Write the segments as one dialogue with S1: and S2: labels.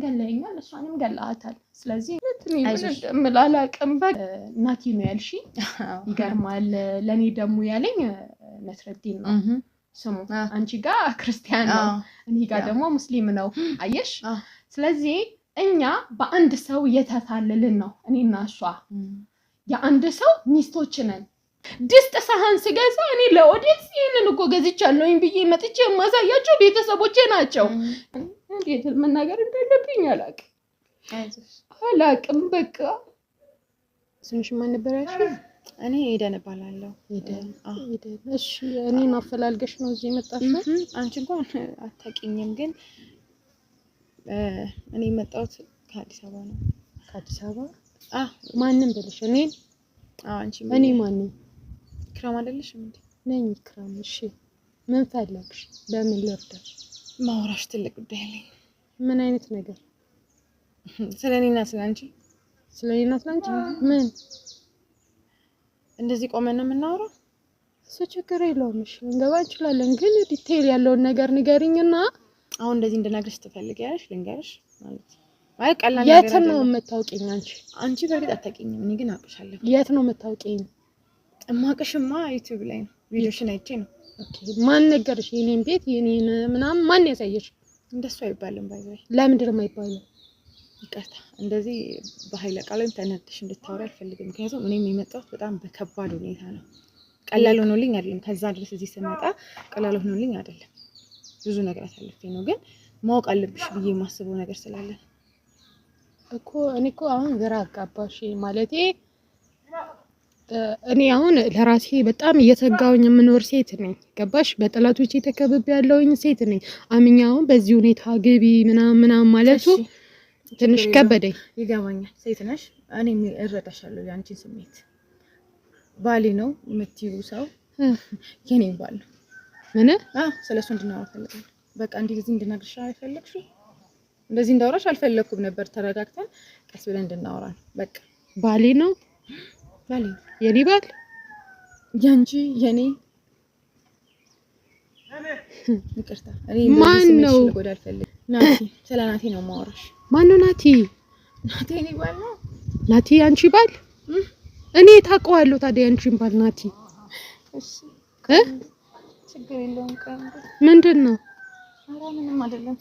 S1: ገለኛል እሷንም ገላታል ስለዚህ ምላላቀም ናቲ ነው ያልሺ ይገርማል ለኔ ደሙ ያለኝ ነስረዲን ነው ስሙ አንቺ ጋር ክርስቲያን ነው እኔ ጋር ደግሞ ሙስሊም ነው አየሽ ስለዚህ እኛ በአንድ ሰው የተታለልን ነው እኔና እሷ የአንድ ሰው ሚስቶች ነን ድስት ሳህን ስገዛ እኔ ለኦዲየንስ ይሄንን እኮ ገዝቻለሁኝ ብዬ መጥቼ ማሳያቸው ቤተሰቦቼ ናቸው እንዴት መናገር እንደሌለብኝ አላቅም በቃ ስንሽ ማን ነበር ያልሽ
S2: እኔ ኤደን እባላለሁ
S1: ኤደን እሺ እኔ ማፈላልገሽ ነው እዚህ መጣሽው
S2: አንቺ እንኳን አታውቂኝም ግን እኔ መጣሁት ከአዲስ አበባ ነው
S1: ከአዲስ አበባ ማንንም ብለሽ
S2: አንቺ
S1: እኔ ማንንም
S2: ክራም አይደለሽ እንዴ
S1: ነኝ ክራም እሺ ምን ፈለግሽ በምን ልርዳሽ
S2: ማውራሽ ትልቅ ጉዳይ ላይ
S1: ምን አይነት ነገር
S2: ስለኔና ስለአንቺ
S1: ምን
S2: እንደዚህ ቆመን ነው የምናወራው
S1: እሱ ችግር የለውም እሺ እንገባ እንችላለን ግን ዲቴይል ያለውን ነገር ንገሪኝና
S2: አሁን እንደዚህ እንድነግርሽ ትፈልጊያለሽ ልንገርሽ ማለት ቀላል ነገር
S1: የት ነው የምታውቂኝ
S2: አንቺ በርግጥ አታውቂኝም እኔ ግን አውቅሻለሁ
S1: የት ነው የምታውቂኝ
S2: እማውቅሽማ ዩቲዩብ ላይ ነው ቪዲዮሽን አይቼ ነው
S1: ኦኬ ማን ነገርሽ የኔን ቤት የኔን ምናምን ማን ያሳየሽ
S2: እንደሱ አይባልም ባይባይ
S1: ለምንድን ነው የማይባለው
S2: ይቅርታ እንደዚህ በኃይለ ቃልም ተነጥሽ እንድታወሪ አልፈልግም ምክንያቱም እኔም የመጣሁት በጣም በከባድ ሁኔታ ነው ቀላል ሆኖልኝ አይደለም ከዛ ድረስ እዚህ ስመጣ ቀላል ሆኖልኝ አይደለም ብዙ ነገር አሳልፌ ነው ግን ማወቅ አለብሽ ብዬ የማስበው ነገር ስላለ
S1: እኮ እኔ እኮ አሁን ግራ አጋባሽ ማለቴ እኔ አሁን ለራሴ በጣም እየተጋውኝ የምኖር ሴት ነኝ ገባሽ በጠላቶቼ ተከብብ ያለውኝ ሴት ነኝ አምኛው በዚህ ሁኔታ ግቢ ምናምን ማለቱ ትንሽ ከበደኝ
S2: ይገባኛል ሴት ነሽ እኔም እረዳሻለሁ ያንቺን ስሜት ባሊ ነው የምትይው ሰው የኔ ባል ነው
S1: ምን
S2: ስለሱ እንድናወራ ፈልጋለሁ በቃ እንደዚህ እንድናግርሽ አይፈልግሽ እንደዚህ እንዳወራሽ አልፈለኩም ነበር ተረጋግተን ቀስ ብለን እንድናወራ በቃ
S1: ባሊ ነው
S2: ባሊ
S1: የኔ ባል
S2: ያንቺ የኔ ይቅርታ እኔ
S1: ማን ነው
S2: ልጎዳ አልፈልግም ናቲ ስለ ናቲ ነው ማወራሽ
S1: ማን ነው ናቲ
S2: እኔ ባል ነው
S1: ናቲ አንቺ ባል እኔ ታውቀዋለሁ ታዲያ አንቺን ባል ናቲ
S2: እሺ ችግር የለውም ቀንደ
S1: ምንድነው
S2: ኧረ ምንም አይደለም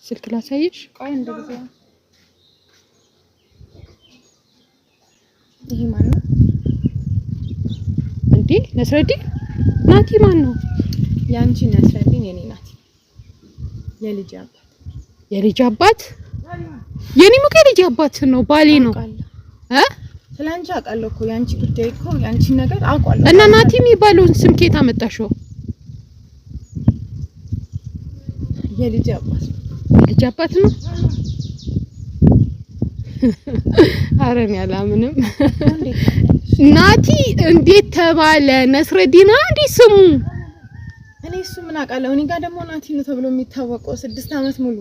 S1: ስልክ ላሳይሽ
S2: ቆይ እንደዚህ ይሄ ማን ነው
S1: እንዴ ነስረዲን ናቲ ማን ነው
S2: ያንቺ ነስረዲን የኔ ናቲ የልጅ አባት
S1: የኔ ሙከ ልጅ አባት ነው ባሌ ነው
S2: ስለአንቺ አውቃለሁ እኮ ያንቺ ጉዳይ እኮ ያንቺ ነገር አውቃለሁ
S1: እና ናቲ የሚባለውን ስም ከየት አመጣሽው
S2: የልጅ
S1: አባት ነው አረን ያላምንም ናቲ እንዴት ተባለ ነስረዲና እንዴ ስሙ
S2: እኔ እሱ ምን አውቃለሁ እኔ ጋር ደግሞ ናቲ ነው ተብሎ የሚታወቀው 6 አመት ሙሉ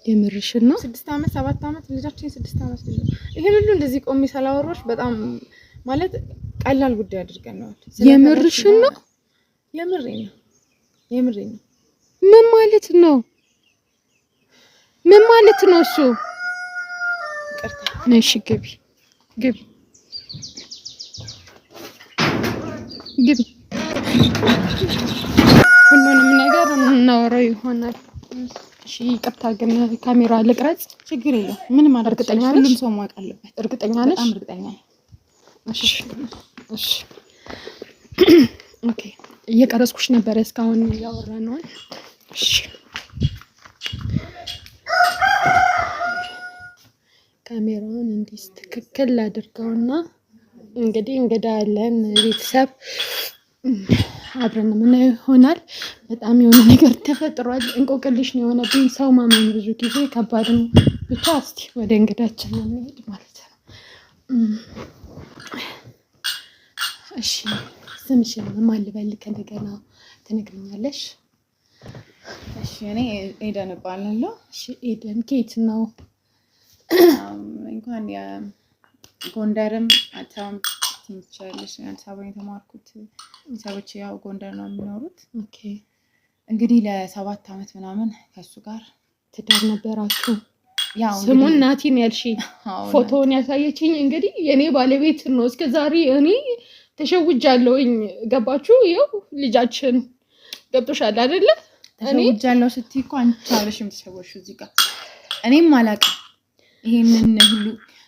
S1: የምርሽን ነው
S2: 6 አመት 7 አመት ልጃችን 6 አመት ልጅ ይሄን ሁሉ እንደዚህ ቆሜ ሳላወራሽ በጣም ማለት ቀላል ጉዳይ አድርገን ነው
S1: የምርሽን ነው
S2: የምሬን ነው
S1: ምን ማለት ነው እሱ
S2: ይቅርታ
S1: ነሽ ግቢ ሁሉንም ነገር እናወራው ይሆናል እሺ ይቅርታ ግን ካሜራ ልቅረጽ
S2: ችግር የለም ምንም
S1: እርግጠኛ ነሽ
S2: ሁሉም ሰው ማወቅ አለበት
S1: እርግጠኛ ነሽ
S2: በጣም እርግጠኛ
S1: እሺ ኦኬ እየቀረጽኩሽ ነበር እስካሁን ያወራነው እሺ ካሜራውን እንዲስ ትክክል አድርገውና እንግዲህ እንገዳለን ቤተሰብ አብረን ምን ይሆናል በጣም የሆነ ነገር ተፈጥሯል እንቆቅልሽ ነው የሆነብኝ ሰው ማመን ብዙ ጊዜ ከባድ ነው ብቻ እስቲ ወደ እንግዳችን እንሄድ ማለት ነው እሺ ስምሽን ማን ልበል ከእንደገና ትነግሪኛለሽ
S2: እሺ እኔ ኤደን እባላለሁ
S1: እሺ ኤደን ከየት ነው
S2: እንኳን ጎንደርም አታም ትንቻለሽ አዲስ አበባ የተማርኩት ሰዎች ያው ጎንደር ነው የሚኖሩት
S1: ኦኬ
S2: እንግዲህ ለ7 ዓመት ምናምን ከሱ ጋር
S1: ትዳር ነበራችሁ። ያው ስሙን ናቲን ያልሽኝ ፎቶውን ያሳየችኝ እንግዲህ የኔ ባለቤት ነው። እስከዛሬ እኔ ተሸውጃለሁኝ። ገባችሁ? ይኸው ልጃችን ገብቶሻል አይደለ?
S2: ተሸውጃለሁ ስትይ እኮ አንቺ አብረሽም ተሸወሽው እዚህ ጋር። እኔም አላውቅም ይሄንን ሁሉ።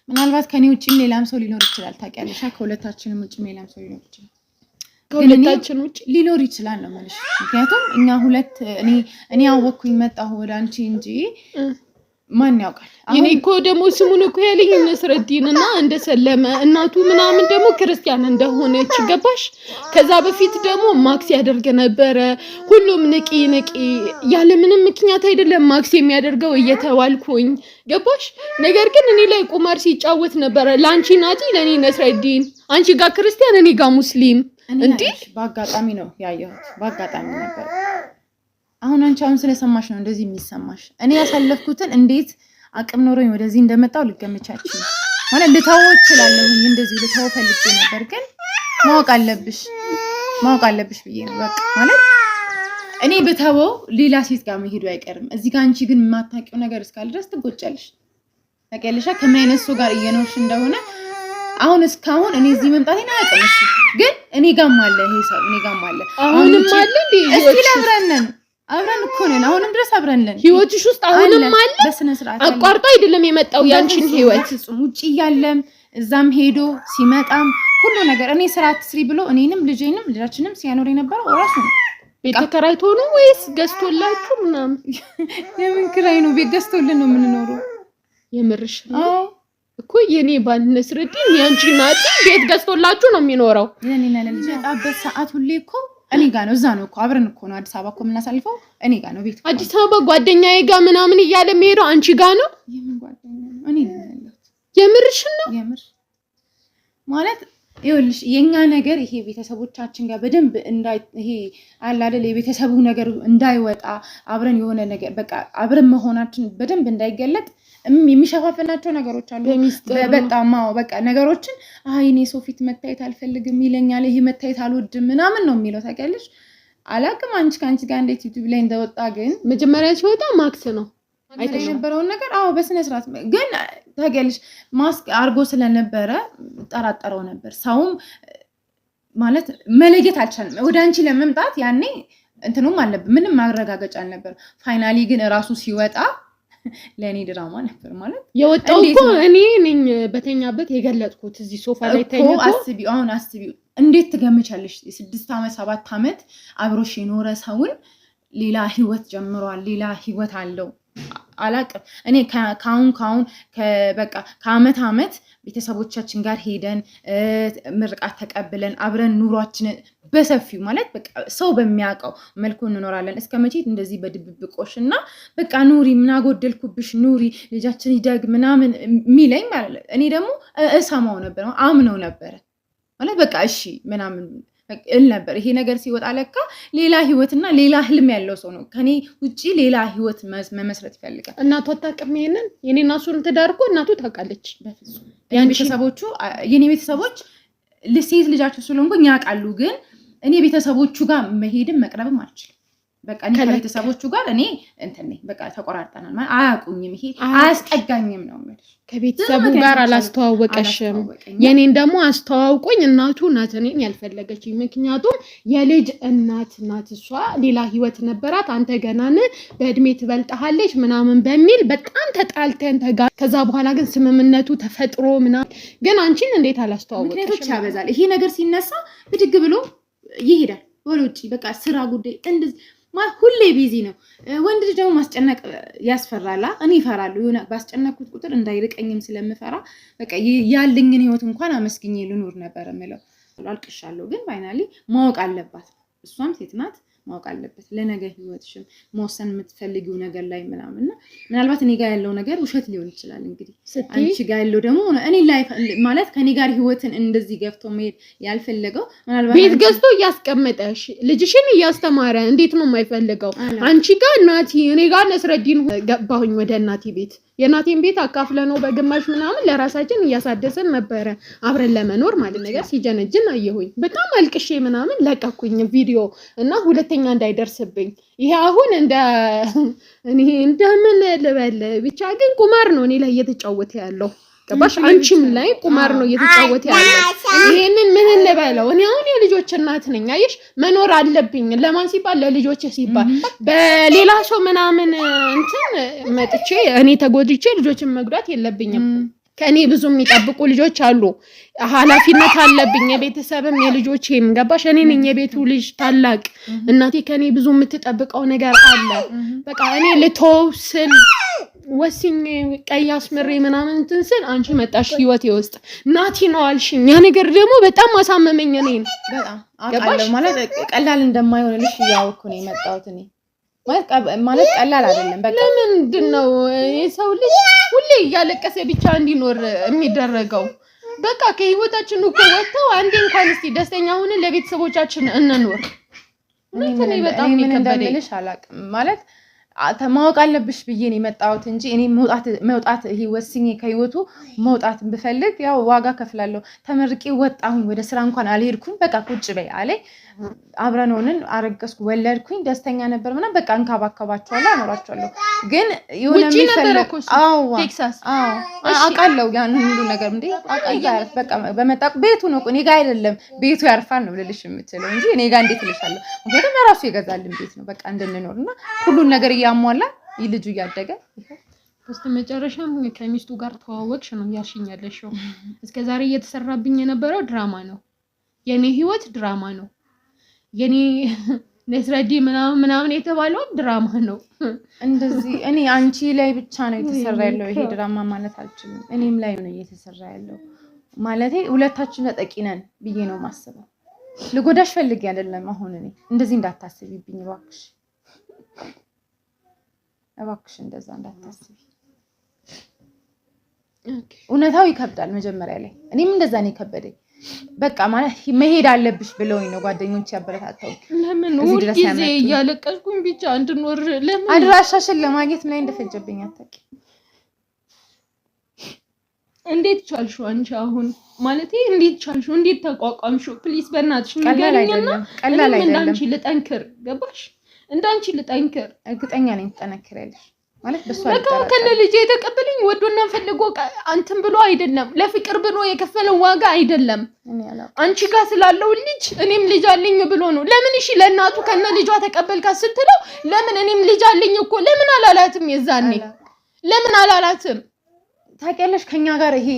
S2: ምናልባት ከኔ ውጪም ሌላም ሰው ሊኖር ይችላል። ታውቂያለሽ፣ ከሁለታችንም ውጪም ሌላም ሰው ሊኖር ይችላል። ከሁለታችን ውጪ ሊኖር ይችላል ነው ማለት። ምክንያቱም እኛ ሁለት እኔ ያወኩኝ መጣሁ ወደ አንቺ እንጂ ማን ያውቃል?
S1: እኔ እኮ ደግሞ ስሙን እኮ ያለኝ ነስረዲንና እንደሰለመ እናቱ ምናምን ደግሞ ክርስቲያን እንደሆነች ገባሽ? ከዛ በፊት ደግሞ ማክስ ያደርገ ነበረ። ሁሉም ንቂ ያለ ምንም ምክንያት አይደለም ማክስ የሚያደርገው እየተዋልኩኝ ገባሽ? ነገር ግን እኔ ላይ ቁማር ሲጫወት ነበረ። ላንቺ ናቲ፣ ለኔ ነስረዲን፣ አንቺ ጋር ክርስቲያን፣ እኔ ጋር ሙስሊም። እንዴ
S2: በአጋጣሚ ነው ያየሁት፣ በአጋጣሚ ነበር። አሁን አንቺ ስለሰማሽ ነው እንደዚህ የሚሰማሽ። እኔ ያሳለፍኩትን እንዴት አቅም ኖሮኝ ወደዚህ እንደመጣው ልገምቻችሁ ማለት ልታወው እችላለሁ። እንደዚህ ልታወው ፈልጌ ነበር፣ ግን ማወቅ አለብሽ ብዬ ነው በቃ ማለት እኔ ብታወው ሌላ ሴት ጋር መሄዱ አይቀርም። እዚህ ጋር አንቺ ግን የማታውቂው ነገር እስካለ ድረስ ትጎጫለሽ። ታውቂያለሽ ከምን አይነት ሰው ጋር እየኖርሽ እንደሆነ። አሁን እስካሁን እኔ እዚህ መምጣቴን አያውቅም እሱ፣ ግን እኔ ጋርም አለ ይሄ ሰው፣ እኔ ጋርም አለ።
S1: አሁንም አለ እንዴ?
S2: እስኪ አብረን እኮ ነን፣ አሁንም ድረስ አብረን ነን።
S1: ህይወትሽ ውስጥ አሁንም አለ።
S2: በስነ ስርዓት
S1: አቋርጦ አይደለም የመጣው ያንቺን ህይወት።
S2: ውጪ እያለም እዛም ሄዶ ሲመጣም ሁሉ ነገር እኔ ስራ አትስሪ ብሎ እኔንም ልጃችንም ሲያኖር የነበረው እራሱ ነው።
S1: ቤት ተከራይቶ ነው ወይስ ገዝቶላችሁ ምናምን?
S2: የምን ክራይ ነው? ቤት ገዝቶልን ነው የምንኖረው።
S1: የምርሽ ነው እኮ የኔ ባል ነስረዲን ያንቺ ናቲ ቤት ገዝቶላችሁ ነው የሚኖረው።
S2: የኔና ለልጅ የጣበት ሰዓት ሁሌ እኮ እኔ ጋር ነው። እዛ ነው እኮ አብረን እኮ ነው አዲስ አበባ እኮ የምናሳልፈው። እኔ ጋር ነው ቤት።
S1: አዲስ አበባ ጓደኛዬ ጋር ምናምን እያለ የሚሄደው አንቺ ጋር ነው።
S2: የምን ጓደኛ ነው? እኔ ነው ያለሁት።
S1: የምርሽ ነው?
S2: የምር ማለት ይኸውልሽ የኛ ነገር ይሄ ቤተሰቦቻችን ጋር በደንብ ይሄ አለ አይደል የቤተሰቡ ነገር እንዳይወጣ አብረን የሆነ ነገር በቃ አብረን መሆናችን በደንብ እንዳይገለጥ የሚሸፋፈናቸው ነገሮች አሉ። በጣም በቃ ነገሮችን እኔ ሰው ፊት መታየት አልፈልግም ይለኛል፣ ይሄ መታየት አልወድም ምናምን ነው የሚለው። ታውቂያለሽ አላውቅም አንቺ ከአንቺ ጋር እንዴት ዩቲዩብ ላይ እንደወጣ፣ ግን
S1: መጀመሪያ ሲወጣ ማክስ ነው
S2: አይተሽ የነበረውን ነገር በስነ ስርዓት ግን ታውቂያለሽ ማስክ አርጎ ስለነበረ ጠራጠረው ነበር። ሰውም ማለት መለየት አልቻለም። ወደ አንቺ ለመምጣት ያኔ እንትኑም አለብን ምንም ማረጋገጫ አልነበር። ፋይናሊ ግን እራሱ ሲወጣ ለኔ ድራማ ነበር ማለት
S1: የወጣው እኮ እኔ ነኝ በተኛበት የገለጥኩት እዚህ ሶፋ ላይ ተኝቶ።
S2: አስቢው እንዴት ትገምቻለሽ? 6 ዓመት 7 ዓመት አብሮሽ የኖረ ሰውን ሌላ ህይወት ጀምሯል፣ ሌላ ህይወት አለው። አላውቅም እኔ ካሁን በቃ ከአመት ቤተሰቦቻችን ጋር ሄደን ምርቃት ተቀብለን አብረን ኑሯችንን በሰፊው ማለት በቃ ሰው በሚያውቀው መልኩ እንኖራለን። እስከመቼ እንደዚህ በድብብቆሽና በቃ ኑሪ ምን አጎደልኩብሽ ኑሪ ልጃችን ይደግ ምናምን ሚለኝ ማለት እኔ ደግሞ እሰማው ነበር አምነው ነበር ማለት በቃ እሺ ምናምን እል ነበር። ይሄ ነገር ሲወጣ ለካ ሌላ ህይወትና ሌላ ህልም ያለው ሰው ነው። ከኔ ውጪ ሌላ ህይወት መመስረት ይፈልጋል።
S1: እናቱ አታውቅም ይሄንን የኔና እሱን ትዳር እኮ እናቱ ታውቃለች።
S2: በፍጹም የኔ ቤተሰቦች ሴት ልጃቸው ስለሆንኩኝ ያውቃሉ። ግን እኔ ቤተሰቦቹ ጋር መሄድም መቅረብም አልችልም። በቃ እኔ ከቤተሰቦቹ ጋር እኔ በቃ ተቆራርጠናል ማለት አያውቁኝም። ይሄ አያስጠጋኝም ነው ማለት
S1: ከቤተሰቡ ጋር አላስተዋወቀሽም። የኔን ደግሞ አስተዋውቆኝ እናቱ ናት እኔን ያልፈለገችኝ። ምክንያቱም የልጅ እናት ናት እሷ፣ ሌላ ህይወት ነበራት። አንተ ገናን በእድሜ ትበልጣለች ምናምን በሚል በጣም ተጣልተን ከዛ በኋላ ግን ስምምነቱ ተፈጥሮ ምናምን ግን አንቺን እንዴት አላስተዋወቀሽም?
S2: ምክንያቶች ያበዛል። ይሄ ነገር ሲነሳ ብድግ ብሎ ይሄዳል ወደ ውጪ። በቃ ስራ ጉዳይ እንደዚህ ሁሌ ቢዚ ነው። ወንድ ልጅ ደግሞ ማስጨነቅ ያስፈራላ። እኔ እፈራለሁ የሆነ ባስጨነቅኩት ቁጥር እንዳይርቀኝም ስለምፈራ በቃ ያለኝን ህይወት እንኳን አመስግኜ ልኖር ነበር የምለው። አልቅሻለሁ። ግን ፋይናሊ ማወቅ አለባት፣ እሷም ሴት ናት፣ ማወቅ አለበት ለነገ ህይወትሽም መወሰን የምትፈልጊው ነገር ላይ ምናምንና ምናልባት እኔ ጋር ያለው ነገር ውሸት ሊሆን ይችላል። እንግዲህ አንቺ ጋር ያለው ደግሞ እኔ ላይ ማለት ከኔ ጋር ህይወትን እንደዚህ ገፍቶ መሄድ ያልፈለገው ምናልባት
S1: ቤት ገዝቶ እያስቀመጠሽ ልጅሽን እያስተማረ እንዴት ነው የማይፈልገው? አንቺ ጋር እናቲ እኔ ጋር ነስረዲን ገባሁኝ ወደ እናቲ ቤት። የናቴን ቤት አካፍለ ነው በግማሽ ምናምን ለራሳችን እያሳደሰን ነበረ አብረን ለመኖር ማለት ነገር ሲጀነጅን አየሁኝ። በጣም አልቅሼ ምናምን ለቀኩኝ ቪዲዮ እና 2 ሁለተኛ እንዳይደርስብኝ ይሄ አሁን እንደምን ልበል ብቻ ግን ቁማር ነው እኔ ላይ እየተጫወተ ያለው ገባሽ አንቺም ላይ ቁማር ነው እየተጫወተ ያለው ይሄንን ምን እንበለው እኔ አሁን የልጆች እናት ነኝ አየሽ መኖር አለብኝ ለማን ሲባል ለልጆች ሲባል በሌላ ሰው ምናምን እንትን መጥቼ እኔ ተጎድቼ ልጆችን መጉዳት የለብኝም ከኔ ብዙ የሚጠብቁ ልጆች አሉ ኃላፊነት አለብኝ የቤተሰብም የልጆቼም ገባሽ እኔ ነኝ የቤቱ ልጅ ታላቅ እናቴ ከኔ ብዙ የምትጠብቀው ነገር አለ በቃ እኔ ልተውስል ወሲኝ ቀያስ ምሬ ምናምን እንትን አንቺ መጣሽ ህይወቴ ውስጥ ናቲ ነው አልሽኝ ያ ነገር ደግሞ በጣም አሳመመኝ እኔን
S2: በጣም አቃለው ማለት ቀላል እንደማይሆንልሽ ያውኩ ነው የመጣሁት እኔ ማለት ቀላል አይደለም በቃ
S1: ለምንድነው የሰው ልጅ ሁሌ ያለቀሰ ብቻ እንዲኖር የሚደረገው በቃ ከህይወታችን እኮ ወጣው አንዴ እንኳን እስቲ ደስተኛ ሆነን ለቤተሰቦቻችን እንኖር እኔ በጣም
S2: እንደምልሽ አላቅም ማለት ማወቅ አለብሽ ብዬ ነው የመጣሁት እንጂ እኔ መውጣት ይሄ ወስኜ ከህይወቱ መውጣት ብፈልግ ያው ዋጋ ከፍላለሁ ተመርቄ ወጣሁኝ ወደ ስራ እንኳን አልሄድኩም በቃ ቁጭ በይ አለኝ አብረን ሆነን አረገዝኩ ወለድኩኝ ደስተኛ ነበር ምናምን በቃ እንካባከባቸዋለሁ አኖራቸዋለሁ ግን የሆነ የሚፈልግ
S1: ቴክሳስ
S2: አቃለው ያን ሁሉ ነገር እንዴ አቃያለሁ በቃ በመጣቁ ቤቱ ነው እኔ ጋር አይደለም ቤቱ ያርፋል ነው ልልሽ የምትለው እንጂ እኔ ጋር እንዴት ልሻለሁ ምክንያቱም ራሱ ይገዛልን ቤት ነው በቃ እንድንኖርና ሁሉን ነገር ያሟላ ልጁ ያደገ
S1: በስተመጨረሻም ከሚስቱ ጋር ተዋወቅሽ ነው ያሽኛለሽው እስከዛሬ እየተሰራብኝ የነበረው ድራማ ነው የኔ ህይወት ድራማ ነው የኔ ነስረዲ ምናምን የተባለው ድራማ ነው
S2: እንደዚህ እኔ አንቺ ላይ ብቻ ነው የተሰራ ያለው ይሄ ድራማ ማለት አልችልም እኔም ላይ ነው እየተሰራ ያለው ማለቴ ሁለታችን ተጠቂ ነን ብዬ ነው ማስበው ልጎዳሽ ፈልጌ አይደለም አሁን እኔ እንደዚህ እንዳታስቢብኝ እባክሽ እንደዛ እንዳታስቢ እውነታው ይከብዳል መጀመሪያ ላይ እኔም እንደዛ ነው ከበደኝ በቃ ማለት መሄድ አለብሽ ብለውኝ ነው ጓደኞች ያበረታታው
S1: ለምን ወዲዜ ያለቀስኩኝ ብቻ እንድኖር ለምን
S2: አድራሻሽን ለማግኘት ምን እንደፈጀብኝ አታውቂ
S1: እንዴት ቻልሽው አንቺ አሁን ማለት እንዴት ቻልሽው እንዴት ተቋቋምሽው ፕሊስ በእናትሽ ንገሪኝና ቀላል አይደለም እንዳንቺ ልጠንክር ገባሽ እንዳንቺ ልጠንክር
S2: እርግጠኛ ነኝ ትጠነክሪያለሽ ማለት በሷ
S1: በቃ ከነ ልጅ የተቀበለኝ ወዶና ፈልጎ አንተም ብሎ አይደለም ለፍቅር ብሎ የከፈለው ዋጋ አይደለም አንቺ ጋር ስላለው ልጅ እኔም ልጅ አለኝ ብሎ ነው ለምን እሺ ለእናቱ ከነ ልጇ ተቀበልካ ስትለው ለምን እኔም ልጅ አለኝ እኮ ለምን አላላትም የዛኔ ለምን አላላትም
S2: ታውቂያለሽ ከኛ ጋር ይሄ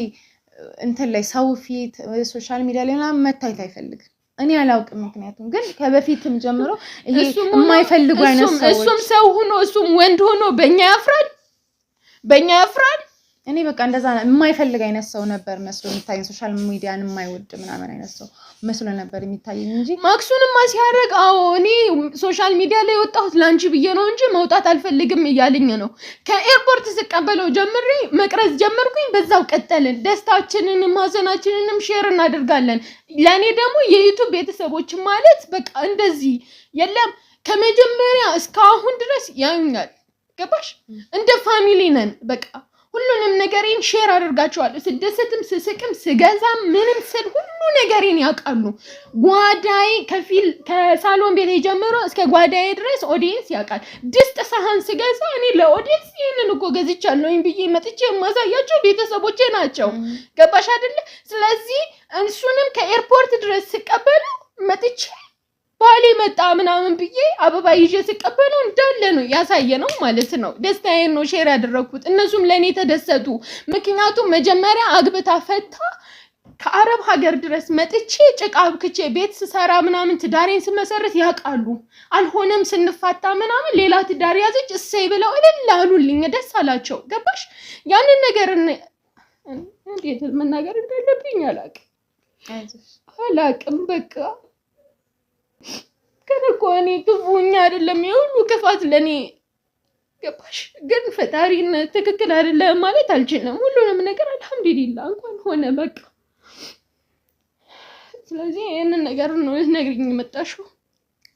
S2: እንትን ላይ ሰው ፊት ሶሻል ሚዲያ ላይ ምናምን መታየት አይፈልግም እኔ አላውቅም ምክንያቱም ግን ከበፊትም ጀምሮ ይሄ የማይፈልጉ አይነት ሰዎች
S1: እሱም ሰው ሆኖ እሱም ወንድ ሆኖ በእኛ ያፍራል
S2: እኔ በቃ እንደዛ የማይፈልግ አይነት ሰው ነበር መስሎ የሚታየኝ ሶሻል ሚዲያን የማይወድ ምናምን አይነት ሰው መስሎ ነበር የሚታየኝ እንጂ
S1: ማክሱንም ማሲያረግ እኔ ሶሻል ሚዲያ ላይ ወጣሁት ላንቺ ብዬ ነው እንጂ መውጣት አልፈልግም እያለኝ ነው ከኤርፖርት ስቀበለው ጀምሬ መቅረጽ ጀመርኩኝ በዛው ቀጠልን ደስታችንንም ማዘናችንንም ሼር እናደርጋለን ለኔ ደግሞ የዩቲዩብ ቤተሰቦች ማለት በቃ እንደዚህ የለም ከመጀመሪያ እስካሁን ድረስ ያዩኛል ገባሽ እንደ ፋሚሊ ነን በቃ ሁሉንም ነገሬን ሼር አደርጋቸዋለሁ ስደሰትም ስስቅም ስገዛም ምንም ስል ሁሉ ነገሬን ያውቃሉ ጓዳይ ከሳሎን ቤት ጀምሮ እስከ ጓዳይ ድረስ ኦዲየንስ ያውቃል ድስት ሳህን ስገዛ እኔ ለኦዲየንስ ይሄንን እኮ ገዝቻለሁኝ ብዬ መጥቼ ማሳያቸው ቤተሰቦቼ ናቸው ገባሽ አይደለ ስለዚህ እሱንም ከኤርፖርት ድረስ ስቀበሉ መጥቼ ባሌ መጣ ምናምን ብዬ አበባ ይዤ ስቀበለው እንዳለ ነው ያሳየነው ማለት ነው ደስታዬን ነው ሼር ያደረኩት እነሱም ለኔ ተደሰቱ ምክንያቱም መጀመሪያ አግብታ ፈታ ከአረብ ሀገር ድረስ መጥቼ ጭቃ አብክቼ ቤት ስሰራ ምናምን ትዳሬን ስመሰረት ያውቃሉ አልሆነም ስንፋታ ምናምን ሌላ ትዳር ያዘች እሰይ ብለው እልላሉልኝ ደስ አላቸው ገባሽ ያንን ነገር እንዴት መናገር እንደሌለብኝ አላቅም በቃ ከነኮ እኔ ክፉኛ አይደለም የሁሉ ክፋት ለኔ ገባሽ ግን ፈጣሪን ትክክል አይደለም ማለት አልችልም ሁሉንም ነገር አልহামዱሊላህ እንኳን ሆነ በቃ ስለዚህ እነን ነገር ነው ነግሪኝ መጣሽው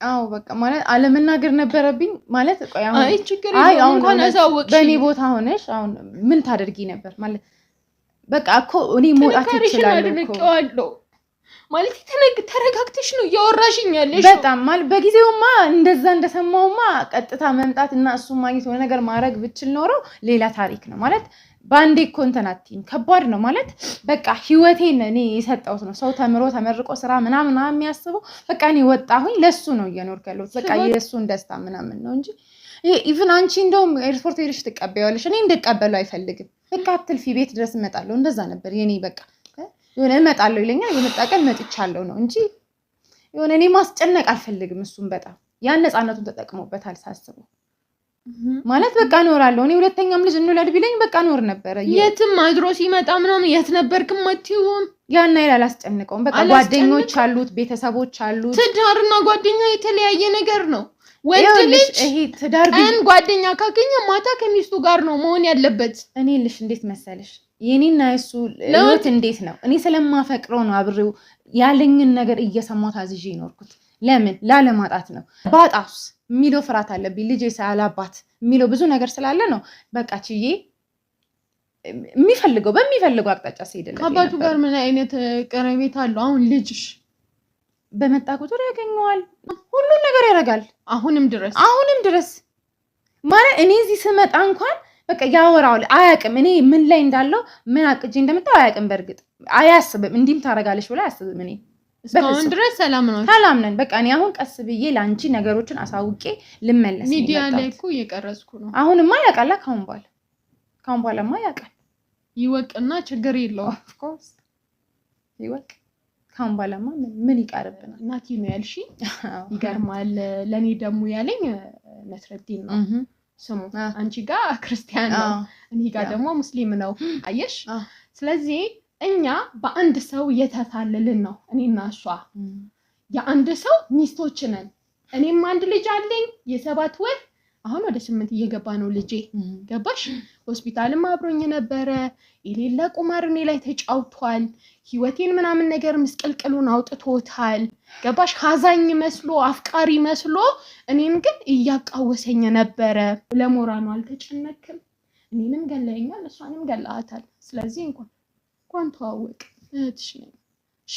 S2: አው በቃ ማለት አለመናገር ነበረብኝ ማለት ቆይ
S1: አሁን እንኳን አሳወቅሽ
S2: በኔ ቦታ ሆነሽ አሁን ምን ታደርጊ ነበር ማለት በቃ እኮ እኔ ሞጣት ይችላል እኮ
S1: ማለት ተረጋግተሽ ነው ያወራሽኝ ያለሽ
S2: በጣም ማለት በጊዜውማ እንደዛ እንደሰማውማ ቀጥታ መምጣትና እሱ ማግኘት የሆነ ነገር ማድረግ ብችል ኖሮ ሌላ ታሪክ ነው ማለት ባንዴ ኮንተናቲን ከባድ ነው ማለት በቃ ህይወቴን እኔ የሰጠሁት ነው ሰው ተመርቆ ስራ ምናምን የሚያስበው በቃ እኔ ወጣሁኝ ለሱ ነው እየኖርኩ ያለሁት በቃ የሱን ደስታ ምናምን ነው እንጂ ኢቭን አንቺ እንደውም ኤርፖርት ሄደሽ ትቀበያለሽ እኔ እንድቀበለው አይፈልግም በቃ አትልፊ ቤት ድረስ እመጣለሁ እንደዛ ነበር የኔ በቃ የሆነ እመጣለሁ ይለኛል የመጣ ቀን መጥቻለሁ ነው እንጂ የሆነ እኔ ማስጨነቅ አልፈልግም እሱን በጣም ያን ነፃነቱን ተጠቅሞበታል ሳስበው ማለት በቃ ኖራለሁ እኔ ሁለተኛም ልጅ እንውለድ ቢለኝ በቃ ኖር ነበር
S1: የትም አድሮ ሲመጣ ምናምን የት ነበርክም አትይውም
S2: ያን አይደል አላስጨንቀውም በቃ ጓደኞች አሉት ቤተሰቦች አሉት
S1: ትዳርና ጓደኛ የተለያየ ነገር ነው ወንድ ልጅ
S2: ይሄ ትዳር
S1: ጓደኛ ካገኘ ማታ ከሚስቱ ጋር ነው መሆን ያለበት
S2: እኔ ልሽ እንዴት መሰለሽ የኔና እሱ ለውት እንዴት ነው እኔ ስለማፈቅረው ነው አብሬው ያለኝን ነገር እየሰማው ታዝዤ ይኖርኩት ለምን ላለማጣት ነው ባጣስ ሚሎ ፍራት አለብኝ ልጄ ሳላባት ሚሎ ብዙ ነገር ስላለ ነው በቃ ቺዬ በሚፈልገው አቅጣጫ ሲሄድልኝ
S1: ከአባቱ ጋር ምን አይነት ቀረቤት አለው አሁን ልጅሽ
S2: በመጣ ቁጥር ያገኘዋል ሁሉን ነገር ያደርጋል አሁንም ድረስ ማለት እኔ እዚህ ስመጣ እንኳን በቃ ያወራው አያውቅም እኔ ምን ላይ እንዳለው ምን አቅጄ እንደመጣው አያውቅም በርግጥ አያስብም እንዲም ታረጋለሽ ብላ አያስብም እኔ
S1: እስካሁን ድረስ ሰላም
S2: ነን በቃ እኔ አሁን ቀስ ብዬ ላንቺ ነገሮችን አሳውቄ ልመለስ
S1: ሚዲያ ላይ እኮ እየቀረጽኩ ነው
S2: አሁንማ ያውቃል ካሁን በኋላማ ያውቃል
S1: ይወቅና ችግር የለውም
S2: ኦፍ ኮርስ ይወቅ ካሁን በኋላማ ምን ይቀርብናል
S1: ናቲ ነው ያልሽ ይገርማል ለኔ ደግሞ ያለኝ ነስረዲን ነው ስሙ አንቺ ጋር ክርስቲያን ነው እኔ ጋር ደግሞ ሙስሊም ነው አየሽ ስለዚህ እኛ በአንድ ሰው የተታለልን ነው እኔና እሷ የአንድ ሰው ሚስቶች ነን እኔም አንድ ልጅ አለኝ የ7 ወር አሁን ወደ 8 እየገባ ነው ልጄ ገባሽ ሆስፒታልም አብሮኝ ነበረ የሌለ ቁማር እኔ ላይ ተጫውቷል ህይወቴን ምናምን ነገር ምስቅልቅሉን አውጥቶታል ገባሽ ሀዛኝ መስሎ አፍቃሪ መስሎ እኔን ግን እያቃወሰኝ ነበረ ለሞራኑ አልተጨነክም እኔንም ገለኛል እሷንም ገላታል ስለዚህ እንኳን ተዋወቅ እህትሽ ነኝ እሺ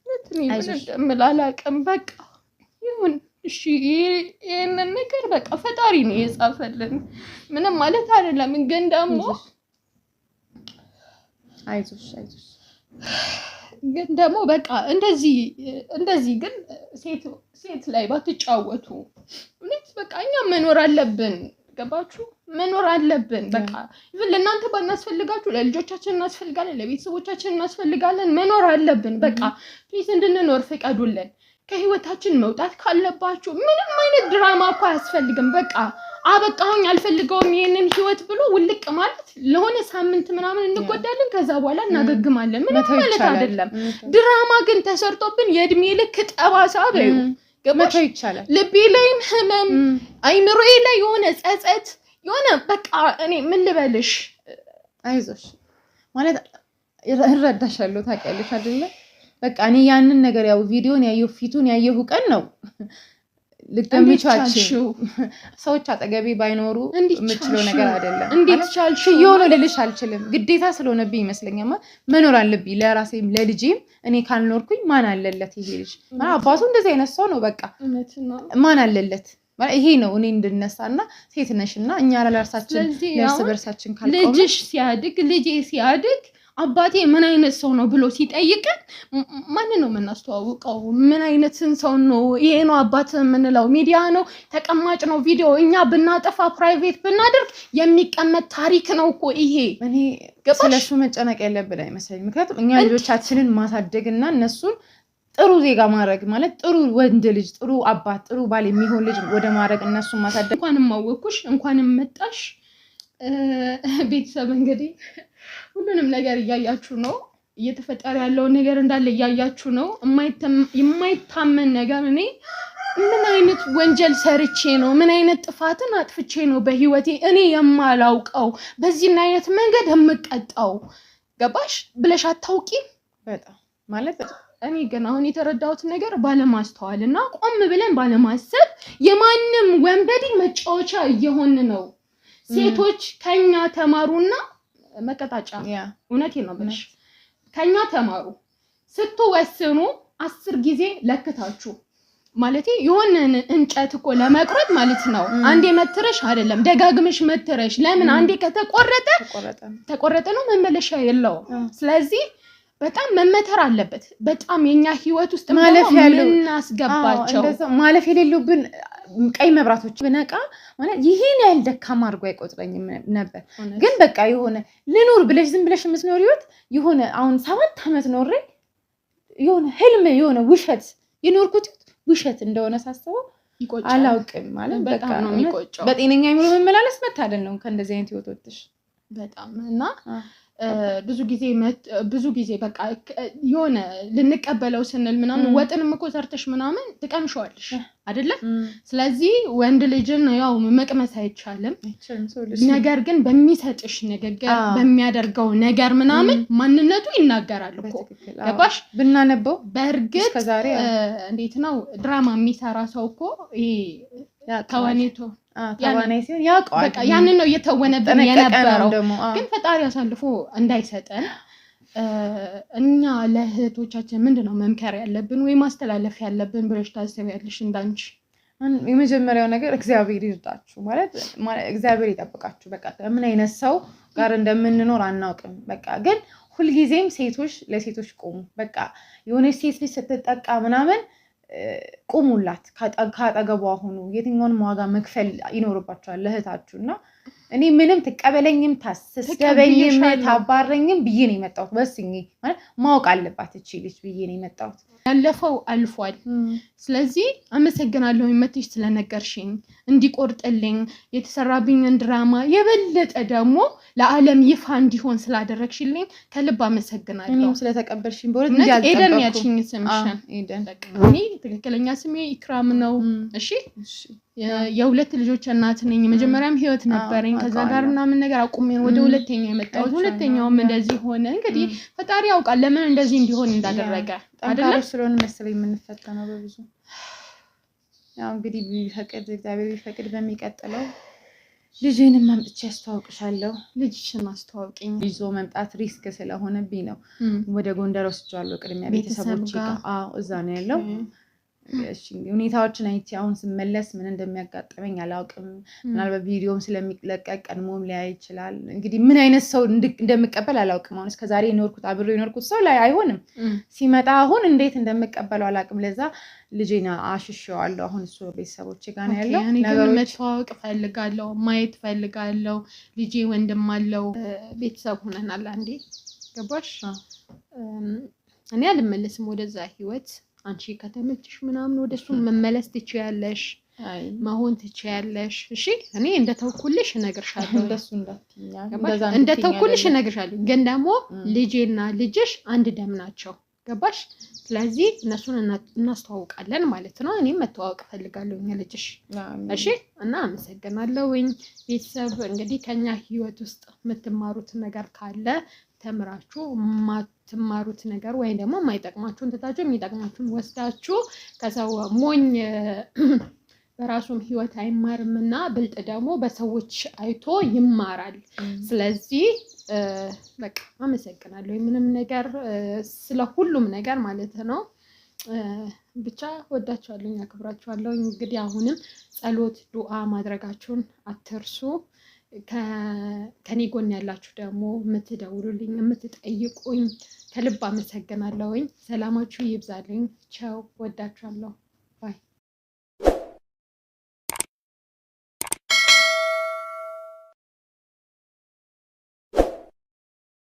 S1: ለትኔ ምላላቀም በቃ ይሁን እሺ ይሄንን ነገር በቃ ፈጣሪ ነው የጻፈልን ምንም ማለት አይደለም ግን ደግሞ
S2: አይዞሽ
S1: ግን ደግሞ በቃ እንደዚህ ግን ሴት ላይ ባትጫወቱ እውነት በቃ እኛ መኖር አለብን ገባችሁ መኖር አለብን በቃ ለእናንተ ባናስፈልጋችሁ ለልጆቻችን እናስፈልጋለን ለቤተሰቦቻችን እናስፈልጋለን መኖር አለብን በቃ ፕሊዝ እንድንኖር ፍቀዱልን ከህይወታችን መውጣት ካለባችሁ ምንም አይነት ድራማ እኮ አያስፈልግም በቃ አበቃሁኝ አልፈልገውም ይሄንን ህይወት ብሎ ውልቅ ማለት ለሆነ ሳምንት ምናምን እንጎዳለን ከዛ በኋላ እናገግማለን ምንም ማለት አይደለም ድራማ ግን ተሰርቶብን የእድሜ ልክ ጠባሳ በዩ ገባሽ
S2: ይቻላል
S1: ልቤ ላይም ህመም አይምሮዬ ላይ የሆነ ጸጸት የሆነ በቃ እኔ ምን ልበልሽ
S2: አይዞሽ ማለት እረዳሻለሁ ታውቂያለሽ አይደለ በቃ እኔ ያንን ነገር ያው ቪዲዮን ያየው ፊቱን ያየው ቀን ነው ልገምቻችሁ ሰዎች አጠገቤ ባይኖሩ የምችለው ነገር አይደለም
S1: እንዴት ቻልሽ
S2: ይሆነ ልልሽ አልችልም ግዴታ ስለሆነብኝ ይመስለኛል መኖር አለብኝ ለራሴም ለልጄም እኔ ካልኖርኩኝ ማን አለለት ይሄ ልጅ አባቱ እንደዚህ አይነት ሰው ነው በቃ ማን አለለት ይሄ ነው እኔ እንድነሳና ሴት ነሽና እኛ ለራሳችን ለርስ በርሳችን ካልቆም
S1: ልጅሽ ሲያድግ ልጄ ሲያድግ አባቴ ምን አይነት ሰው ነው ብሎ ሲጠይቀን ማን ነው የምናስተዋውቀው ምን አይነት ሰው ነው ይሄ ነው አባት የምንለው ሚዲያ ነው ተቀማጭ ነው ቪዲዮ እኛ ብናጠፋ ፕራይቬት ብናደርግ የሚቀመጥ ታሪክ ነው እኮ ይሄ
S2: እኔ ስለሱ መጨነቅ ያለብን አይመስለኝም ምክንያቱም እኛ ልጆቻችንን ማሳደግና እነሱን ጥሩ ዜጋ ማድረግ ማለት ጥሩ ወንድ ልጅ ጥሩ አባት ጥሩ ባል የሚሆን ልጅ ወደ ማድረግ እነሱን ማሳደግ
S1: እንኳንም ማወኩሽ እንኳንም መጣሽ ቤተሰብ እንግዲህ ሁሉንም ነገር እያያችሁ ነው እየተፈጠረ ያለው ነገር እንዳለ እያያችሁ ነው የማይታመን ነገር እኔ ምን አይነት ወንጀል ሰርቼ ነው ምን አይነት ጥፋትን አጥፍቼ ነው በህይወቴ እኔ የማላውቀው በዚህ አይነት መንገድ የምቀጣው ገባሽ ብለሽ አታውቂ
S2: በጣም ማለት
S1: እኔ ግን አሁን የተረዳሁት ነገር ባለማስተዋልና ቆም ብለን ባለማሰብ የማንም ወንበዴ መጫወቻ እየሆን ነው ሴቶች ከኛ ተማሩና መቀጣጫ እውነቴን ነው ብለሽ ከኛ ተማሩ ስትወስኑ 10 ጊዜ ለክታችሁ ማለት የሆነ እንጨት እኮ ለመቁረጥ ማለት ነው አንዴ መትረሽ አይደለም ደጋግመሽ መትረሽ ለምን አንዴ ተቆረጠ ነው መመለሻ የለው ስለዚህ በጣም መመተር አለበት በጣም የኛ ህይወት ውስጥ
S2: ማለፍ ያለው
S1: እናስገባቸው
S2: ማለፍ የሌሉብን ቀይ መብራቶች በነቃ ማለት ይሄን ያህል ደካማ አድርጎ አይቆጥረኝም ነበር ግን በቃ የሆነ ልኑር ብለሽ ዝም ብለሽ መስኖሪውት የሆነ አሁን 7 አመት ኖሬ የሆነ ህልም የሆነ ውሸት የኖርኩት ውሸት እንደሆነ ሳስበው አላውቅም ማለት በቃ ነው የሚቆጨው በጤነኛ አይምሮ መመላለስ መታደል ነው ከእንደዚህ አይነት ህይወቶች በጣም
S1: እና ብዙ ጊዜ በቃ የሆነ ልንቀበለው ስንል ምናምን ወጥንም እኮ ሰርተሽ ምናምን ትቀምሽዋለሽ አይደለ ስለዚህ ወንድ ልጅን ያው መቅመስ አይቻልም ነገር ግን በሚሰጥሽ ንግግር በሚያደርገው ነገር ምናምን ማንነቱ ይናገራል እኮ ገባሽ
S2: ብናነበው
S1: በእርግጥ እንዴት ነው ድራማ የሚሰራ ሰው እኮ ይሄ ተዋኔቶ
S2: ተዋናይ ሲሆን ያውቃል
S1: በቃ ያንን ነው እየተወነብን የነበረው ግን ፈጣሪ አሳልፎ እንዳይሰጠን እኛ ለእህቶቻችን ምንድነው መምከር ያለብን ወይ ማስተላለፍ ያለብን ብለሽ ታስቢያለሽ እንዳንቺ
S2: የመጀመሪያው ነገር እግዚአብሔር ይርዳችሁ ማለት እግዚአብሔር ይጠብቃችሁ በቃ ምን አይነት ሰው ጋር እንደምንኖር አናውቅም በቃ ግን ሁሉ ጊዜም ሴቶች ለሴቶች ቆሙ በቃ የሆነ ሴት ልጅ ስትጠቃ ምናምን ቆሙላት ካጠገቧ ሆኑ የትኛውን ዋጋ መክፈል ይኖርባቸዋል ለእህታችሁና እኔ ምንም ተቀበለኝም ታስስደበኝም ታባረኝም ብዬ ነው የመጣሁት በስኝ ማለት ማወቅ አለባት እቺ ልጅ ብዬ ነው የመጣሁት
S1: ያለፈው አልፏል ስለዚህ አመሰግናለሁ መጥተሽ ስለነገርሽኝ እንዲቆርጥልኝ የተሰራብኝን ድራማ የበለጠ ደግሞ ለዓለም ይፋ እንዲሆን ስላደረግሽልኝ ከልብ አመሰግናለሁ
S2: እኔም ስለተቀበልሽኝ በእውነት እንዲያልጠበቁ
S1: ኤደን ያልሽኝ ስምሽን
S2: ኤደን
S1: እኔ ትክክለኛ ስሜ ኢክራም ነው እሺ የሁለት ልጆች እናት ነኝ መጀመሪያም ህይወት ነበርኝ ከዛ ጋር ምናምን ነገር አቁሜ ወደ ሁለተኛው የመጣሁት ሁለተኛውም እንደዚህ ሆነ እንግዲህ ፈጣሪ ያውቃል ለምን እንደዚህ እንዲሆን እንዳደረገ
S2: አይደለም ስለሆነ መሰለኝ የምንፈተነው በብዙ ያው እንግዲህ ቢፈቅድ እግዚአብሔር ቢፈቅድ በሚቀጥለው ልጅንም አምጥቼ አስተዋውቅሻለሁ
S1: ልጅሽን አስተዋውቂኝ
S2: ይዞ መምጣት ሪስክ ስለሆነብኝ ነው ወደ ጎንደር ወስጃለሁ ቅድሚያ ቤተሰቦቼ ጋር እዛ ነው ያለው እሺ ሁኔታዎችን አይቼ አሁን ስመለስ ምን እንደሚያጋጥመኝ አላውቅም ምናልባት ቪዲዮም ስለሚለቀቅ ቀድሞም ሊያይ ይችላል እንግዲህ ምን አይነት ሰው እንደምቀበል አላውቅም አሁን እስከ ዛሬ የኖርኩት ሰው ላይ አይሆንም ሲመጣ አሁን እንዴት እንደምቀበለው አላውቅም ለዛ ልጄና አሽሽዋለሁ አሁን እሱ ቤተሰቦቼ ጋር ነው ያለው
S1: ነገሮች መተዋወቅ ፈልጋለሁ ማየት ፈልጋለሁ ልጄ ወንድም አለው ቤተሰብ ሆነናል አንዴ ገባሽ እኔ አልመለስም ወደዛ ህይወት አንቺ ከተመችሽ ምናምን ወደሱ መመለስ ትችያለሽ መሆን ትችያለሽ እሺ እኔ እንደተውኩልሽ እነግርሻለሁ እንደተውኩልሽ እነግርሻለሁ ግን ደግሞ ልጄና ልጅሽ አንድ ደም ናቸው ገባሽ ስለዚህ እነሱን እናስተዋውቃለን ማለት ነው እኔም መተዋወቅ ፈልጋለሁ ልጅሽ እሺ እና አመሰግናለሁኝ ቤተሰብ እንግዲህ ከኛ ህይወት ውስጥ የምትማሩት ነገር ካለ ተምራችሁ ማትማሩት ነገር ወይ ደግሞ ማይጠቅማችሁን ትታችሁ የሚጠቅማችሁን ወስዳችሁ ከሰው ሞኝ በራሱም ህይወት አይማርምና ብልጥ ደግሞ በሰዎች አይቶ ይማራል ስለዚህ በቃ አመሰግናለሁ ምንም ነገር ስለ ሁሉም ነገር ማለት ነው ብቻ ወዳችኋለሁ አክብራችኋለሁ እንግዲህ አሁንም ጸሎት ዱአ ማድረጋችሁን አትርሱ ከኔ ጎን ያላችሁ ደግሞ የምትደውሉልኝ የምትጠይቁኝ ከልብ አመሰግናለሁኝ ሰላማችሁ ይብዛልኝ ቻው ወዳችኋለሁ ባይ